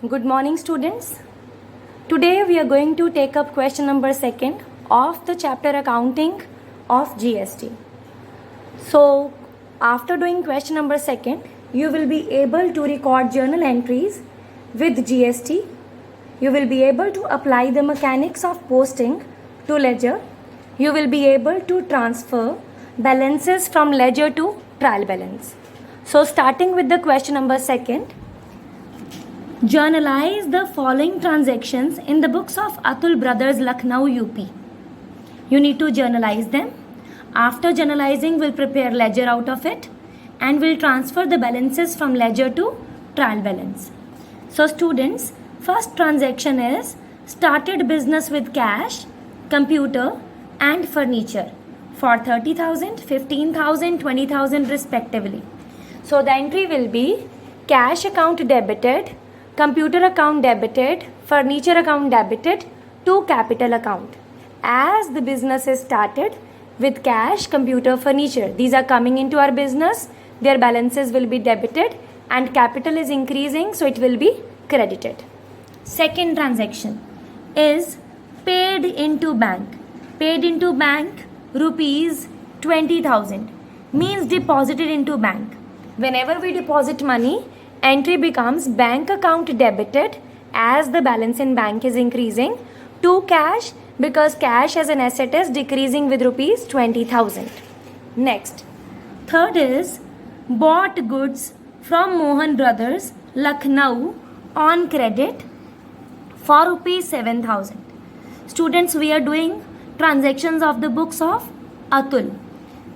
Good morning, students. Today we are going to take up question number 2 of the chapter accounting of GST. So, after doing question number 2, you will be able to record journal entries with GST. You will be able to apply the mechanics of posting to ledger. You will be able to transfer balances from ledger to trial balance. So, starting with the question number 2. Journalize the following transactions in the books of Atul Brothers, Lucknow, UP. You need to journalize them. After journalizing, we'll prepare ledger out of it and we'll transfer the balances from ledger to trial balance. So students, first transaction is started business with cash, computer and furniture for 30,000, 15,000, 20,000 respectively. So the entry will be cash account debited, computer account debited, furniture account debited to capital account. As the business is started with cash, computer, furniture, these are coming into our business, their balances will be debited and capital is increasing, so it will be credited. Second transaction is paid into bank. Paid into bank rupees 20,000 means deposited into bank. Whenever we deposit money, entry becomes bank account debited as the balance in bank is increasing to cash because cash as an asset is decreasing with rupees 20,000. Next, third is bought goods from Mohan Brothers, Lucknow on credit for rupees 7,000. Students, we are doing transactions of the books of Atul,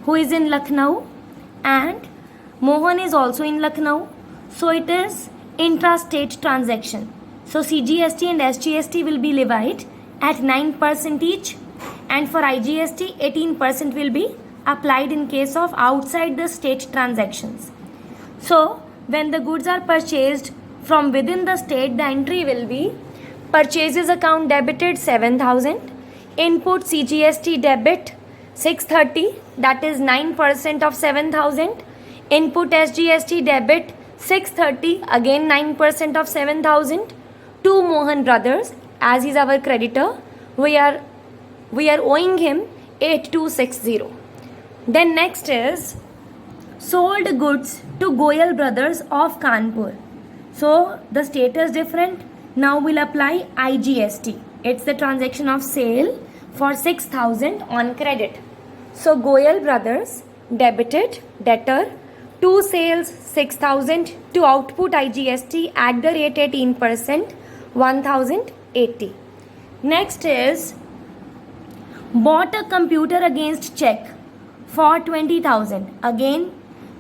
who is in Lucknow, and Mohan is also in Lucknow. So it is intrastate transaction. So CGST and SGST will be levied at 9% each, and for IGST 18% will be applied in case of outside the state transactions. So when the goods are purchased from within the state, the entry will be purchases account debited 7,000, input CGST debit 630, that is 9% of 7,000, input SGST debit 630, again 9% of 7,000 to Mohan Brothers, as he's our creditor. We are owing him 8260. Then next is sold goods to Goyal Brothers of Kanpur. So the status different. Now we'll apply IGST. It's the transaction of sale for 6,000 on credit. So Goyal Brothers debited debtor to sales 6,000 to output IGST at the rate 18%, 1,080. Next is bought a computer against check for 20,000. Again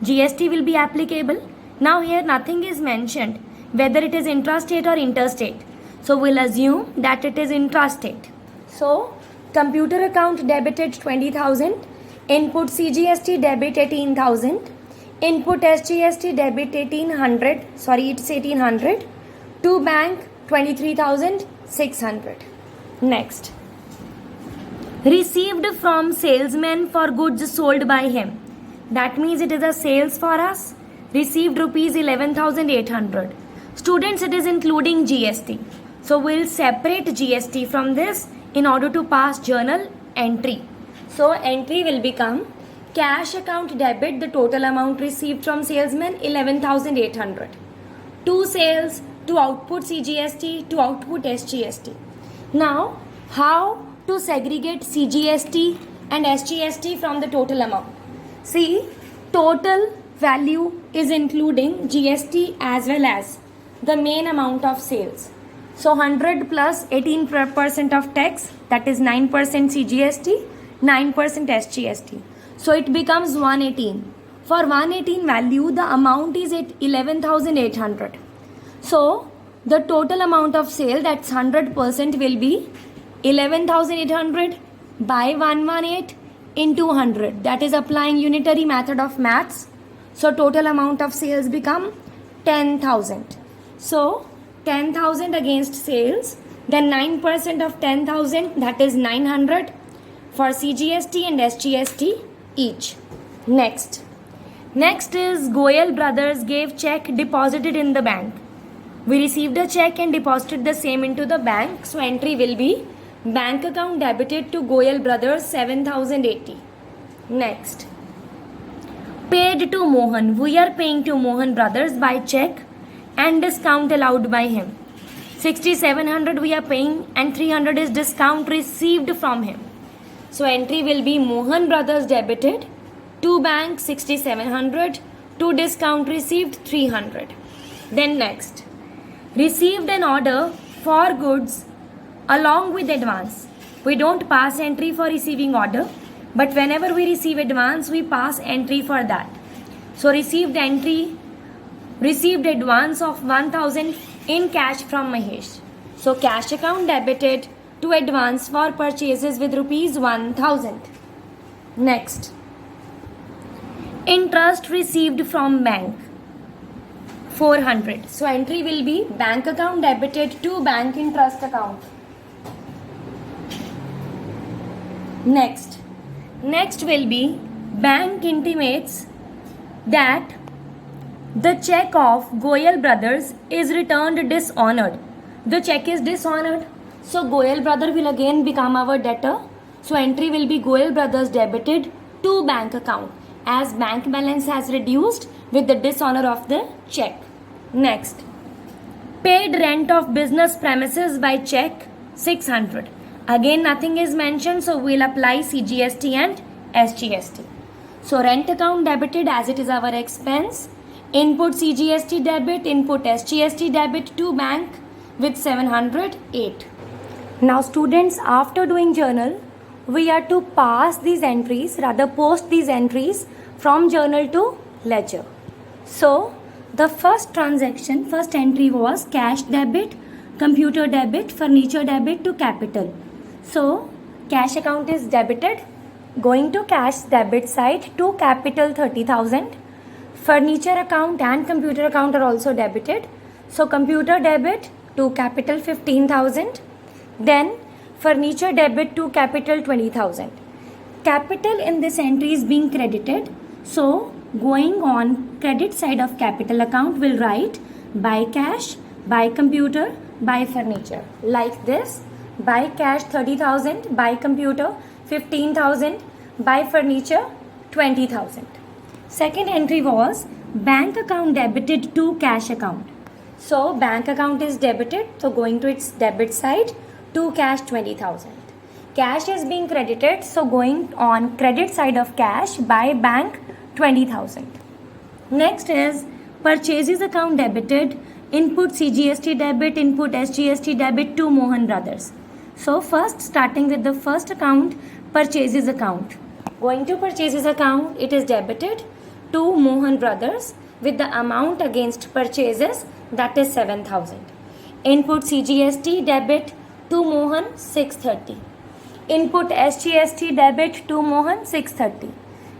GST will be applicable. Now here nothing is mentioned whether it is intrastate or interstate. So we'll assume that it is intrastate. So computer account debited 20,000, input CGST debit 18,000. Input SGST debit 1800 to bank 23,600. Next, received from salesman for goods sold by him. That means it is a sales for us. Received rupees 11,800. Students, it is including GST. So we'll separate GST from this in order to pass journal entry. So entry will become cash account debit, the total amount received from salesman 11,800. To sales, to output CGST, to output SGST. Now, how to segregate CGST and SGST from the total amount? See, total value is including GST as well as the main amount of sales. So 100 plus 18% of tax, that is 9% CGST, 9% SGST. So it becomes 118. For 118 value, the amount is at 11,800. So the total amount of sale, that's 100%, will be 11,800 by 118 into 100. That is applying unitary method of maths. So total amount of sales become 10,000. So 10,000 against sales, then 9% of 10,000, that is 900 for CGST and SGST each. Next is Goyal Brothers gave check deposited in the bank. We received a check and deposited the same into the bank. So entry will be bank account debited to Goyal Brothers 7,080. Next. Paid to Mohan. We are paying to Mohan Brothers by check and discount allowed by him. 6,700 we are paying and 300 is discount received from him. So entry will be Mohan Brothers debited to bank 6,700 to discount received 300. Then next. Received an order for goods along with advance. We don't pass entry for receiving order, but whenever we receive advance, we pass entry for that. So received advance of 1,000 in cash from Mahesh. So cash account debited to advance for purchases with rupees 1,000. Next. Interest received from bank. 400. So entry will be bank account debited to bank interest account. Next will be bank intimates that the check of Goyal Brothers is returned dishonored. The check is dishonored. So Goyal Brother will again become our debtor. So entry will be Goyal Brothers debited to bank account as bank balance has reduced with the dishonor of the check. Next, paid rent of business premises by check 600. Again nothing is mentioned, so we'll apply CGST and SGST. So rent account debited as it is our expense. Input CGST debit, input SGST debit to bank with 708. Now students, after doing journal, we are to pass these entries, rather post these entries from journal to ledger. So the first entry was cash debit, computer debit, furniture debit to capital. So cash account is debited, going to cash debit side to capital 30,000. Furniture account and computer account are also debited. So computer debit to capital 15,000. Then furniture debit to capital 20,000. Capital in this entry is being credited. So going on credit side of capital account will write by cash, by computer, by furniture. Like this, by cash 30,000, by computer 15,000, by furniture 20,000. Second entry was bank account debited to cash account. So bank account is debited, so going to its debit side to cash 20,000. Cash is being credited, so going on credit side of cash by bank 20,000. Next is purchases account debited, input CGST debit, input SGST debit to Mohan Brothers. So first starting with the first account, purchases account. Going to purchases account, it is debited to Mohan Brothers with the amount against purchases, that is 7,000. Input CGST debit to Mohan 630. Input SGST debit to Mohan 630.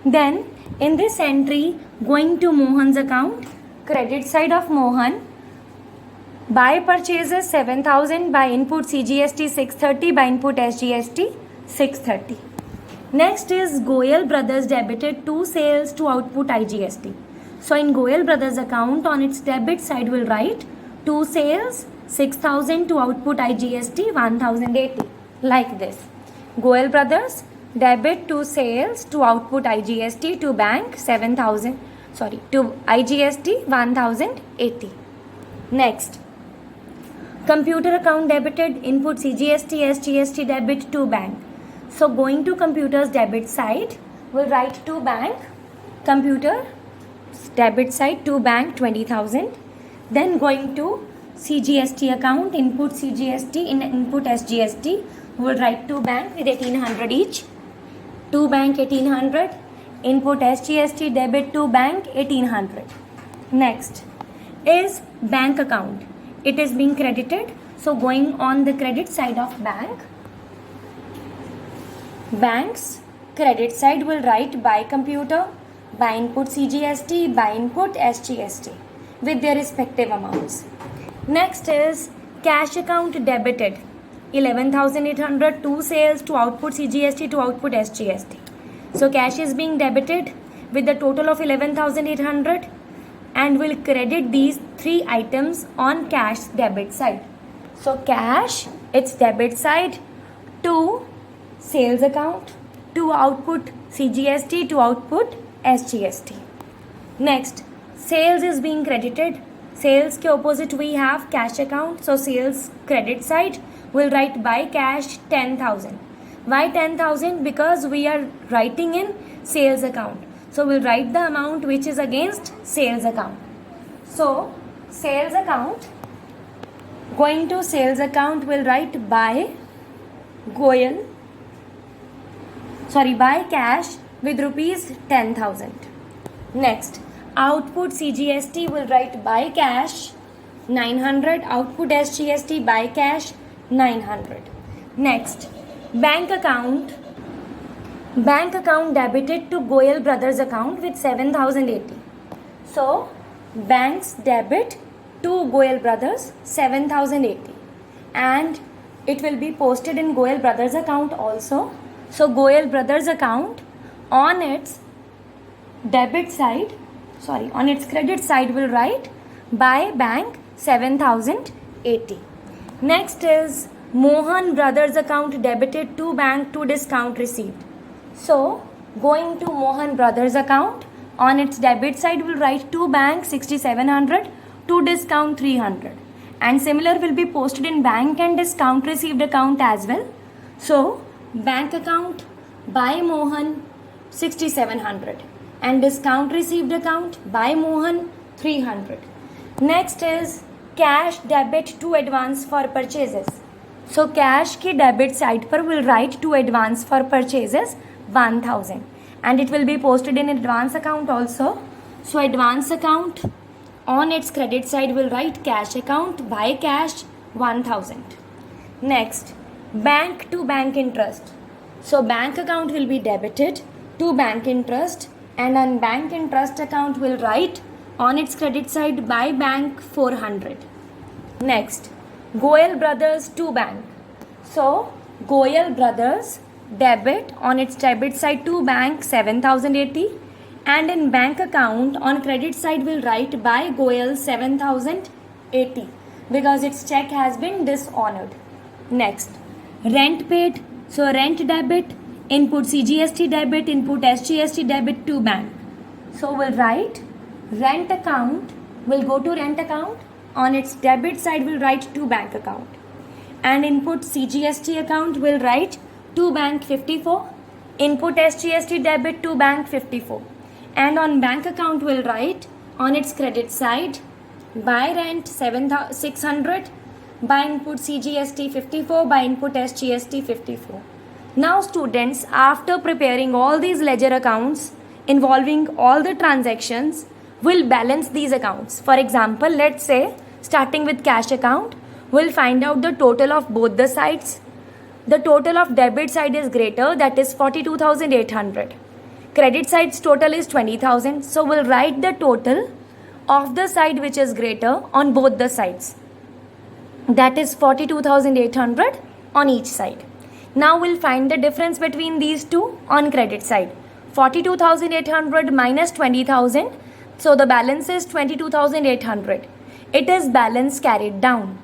Then in this entry, going to Mohan's account, credit side of Mohan, by purchases 7,000, by input CGST 630, by input SGST 630. Next is Goyal Brothers debited to sales to output IGST. So in Goyal Brothers account, on its debit side will write to sales 6,000, to output IGST 1,080. Like this. Goyal Brothers debit to sales to output IGST to bank to IGST 1,080. Next, computer account debited, input CGST SGST debit to bank. So going to computer's debit side, we'll write to bank, computer debit side to bank 20,000. Then going to CGST account, input CGST in input SGST, we'll write to bank with 1,800 each. To bank 1,800, input SGST debit to bank 1,800. Next is bank account. It is being credited, so going on the credit side of bank's credit side will write by computer, by input CGST, by input SGST with their respective amounts. Next is cash account debited, 11,800 to sales to output CGST to output SGST. So cash is being debited with the total of 11,800 and will credit these three items on cash debit side. So cash, its debit side, to sales account, to output CGST, to output SGST. Next, sales is being credited. Sales के opposite we have cash account. So sales credit side will write by cash 10,000. Why 10,000? Because we are writing in sales account. So we'll write the amount which is against sales account. So sales account, going to sales account will write by by cash with rupees 10,000. Next, output CGST will write by cash 900, output SGST by cash 900. Next, bank account debited to Goyal Brothers account with 7,080. So bank's debit to Goyal Brothers 7,080, and it will be posted in Goyal Brothers account also. So Goyal Brothers account on its credit side will write by bank 7,080. Next is Mohan Brothers account debited to bank to discount received. So going to Mohan Brothers account, on its debit side will write to bank 6,700, to discount 300, and similar will be posted in bank and discount received account as well. So bank account by Mohan 6,700 and discount received account by Mohan 300. Next is cash debit to advance for purchases. So cash की debit side पर will write to advance for purchases 1,000, and it will be posted in advance account also. So advance account on its credit side will write cash account by cash 1,000. Next, bank to bank interest. So bank account will be debited to bank interest, and on bank interest account will write on its credit side by bank 400. Next, Goyal Brothers to bank. So Goyal Brothers debit on its debit side to bank 7,080, and in bank account on credit side will write by Goyal 7,080 because its check has been dishonored. Next, rent paid. So rent debit, input CGST debit, input SGST debit to bank. So we'll write rent account will go to rent account, on its debit side will write to bank account, and input CGST account will write to bank 54, input SGST debit to bank 54, and on bank account will write on its credit side by rent 600, by input CGST 54, by input SGST 54. Now students, after preparing all these ledger accounts involving all the transactions, we'll balance these accounts. For example, let's say starting with cash account, we'll find out the total of both the sides. The total of debit side is greater, that is 42,800. Credit side's total is 20,000. So we'll write the total of the side which is greater on both the sides. That is 42,800 on each side. Now we'll find the difference between these two on credit side. 42,800 minus 20,000. So the balance is 22,800. It is balance carried down.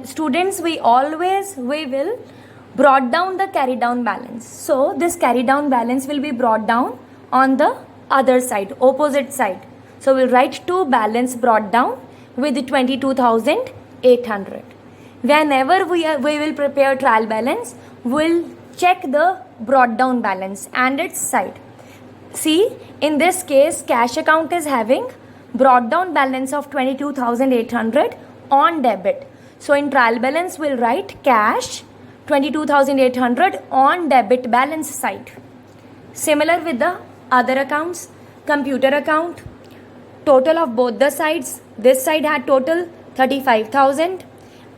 Students, we will brought down the carry down balance. So this carry down balance will be brought down on the other side, opposite side. So we'll write to balance brought down with 22,800. Whenever we will prepare trial balance, we'll check the brought down balance and its side. See, in this case, cash account is having brought down balance of 22,800 on debit. So in trial balance, we'll write cash 22,800 on debit balance side. Similar with the other accounts, computer account, total of both the sides. This side had total 35,000.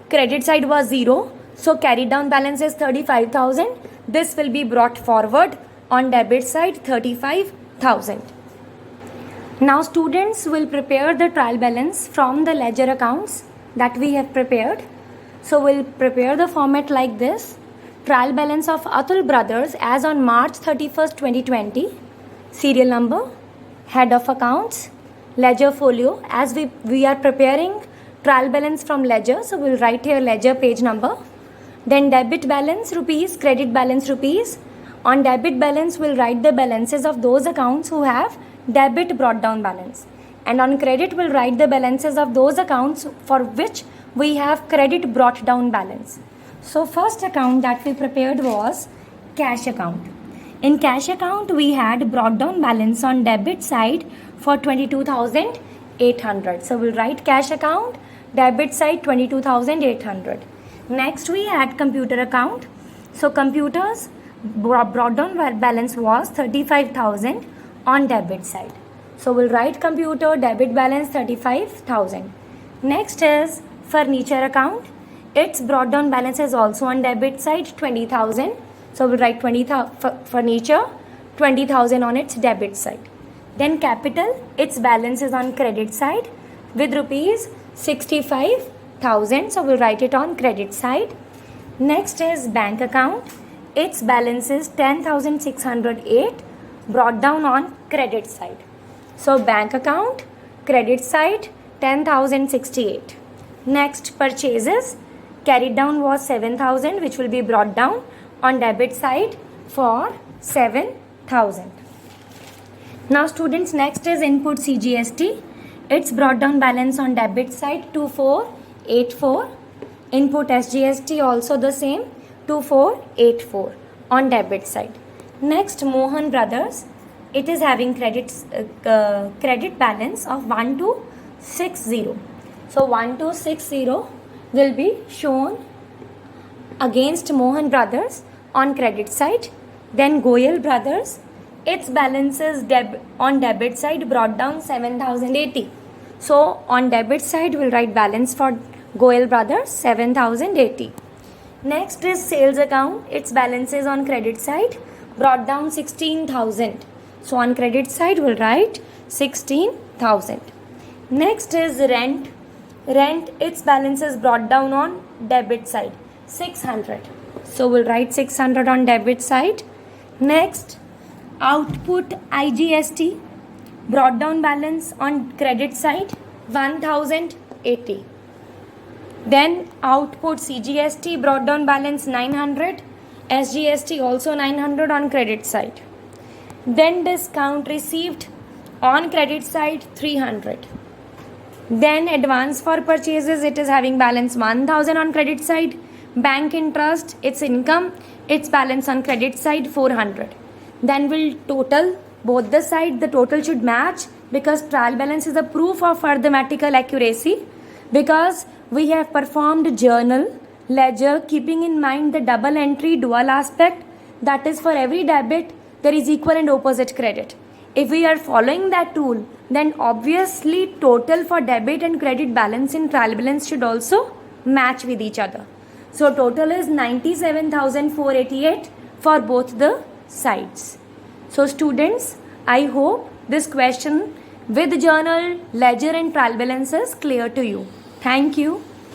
Credit side was 0. So carried down balance is 35,000. This will be brought forward on debit side 35,000. Now students will prepare the trial balance from the ledger accounts that we have prepared. So we'll prepare the format like this. Trial balance of Atul Brothers as on March 31st, 2020. Serial number, head of accounts, ledger folio. As we are preparing trial balance from ledger, so we'll write here ledger page number. Then debit balance rupees, credit balance rupees. On debit balance, we'll write the balances of those accounts who have debit brought down balance. And on credit, we'll write the balances of those accounts for which we have credit brought down balance. So first account that we prepared was cash account. In cash account, we had brought down balance on debit side for 22,800. So we'll write cash account, debit side 22,800. Next we had computer account. So computers brought down balance was 35,000 on debit side. So we'll write computer debit balance 35,000. Next is furniture account. Its brought down balance is also on debit side 20,000. So we'll write furniture 20,000 on its debit side. Then capital, its balance is on credit side with rupees 65,000. So we'll write it on credit side. Next is bank account. Its balance is 10,608 brought down on credit side. So bank account, credit side 10,068. Next purchases, carried down was 7,000 which will be brought down on debit side for 7,000. Now students, next is input CGST. Its brought down balance on debit side 2484. Input SGST also the same 2484 on debit side. Next Mohan Brothers. It is having credit balance of 1260. So 1260 will be shown against Mohan Brothers on credit side. Then Goyal Brothers, its balance is on debit side brought down 7,080. So on debit side we'll write balance for Goyal Brothers 7,080. Next is sales account. Its balance is on credit side brought down 16,000. So on credit side we'll write 16,000. Next is rent. Rent, its balance is brought down on debit side 600. So we'll write 600 on debit side. Next, output IGST brought down balance on credit side 1080. Then output CGST brought down balance 900. SGST also 900 on credit side. Then discount received on credit side 300. Then advance for purchases, it is having balance 1000 on credit side. Bank interest, its income, its balance on credit side 400. Then we'll total both the side. The total should match because trial balance is a proof of arithmetical accuracy, because we have performed journal, ledger, keeping in mind the double entry dual aspect, that is for every debit there is equal and opposite credit. If we are following that rule, then obviously total for debit and credit balance in trial balance should also match with each other. So total is 97,488 for both the sides. So students, I hope this question with journal, ledger and trial balance is clear to you. Thank you.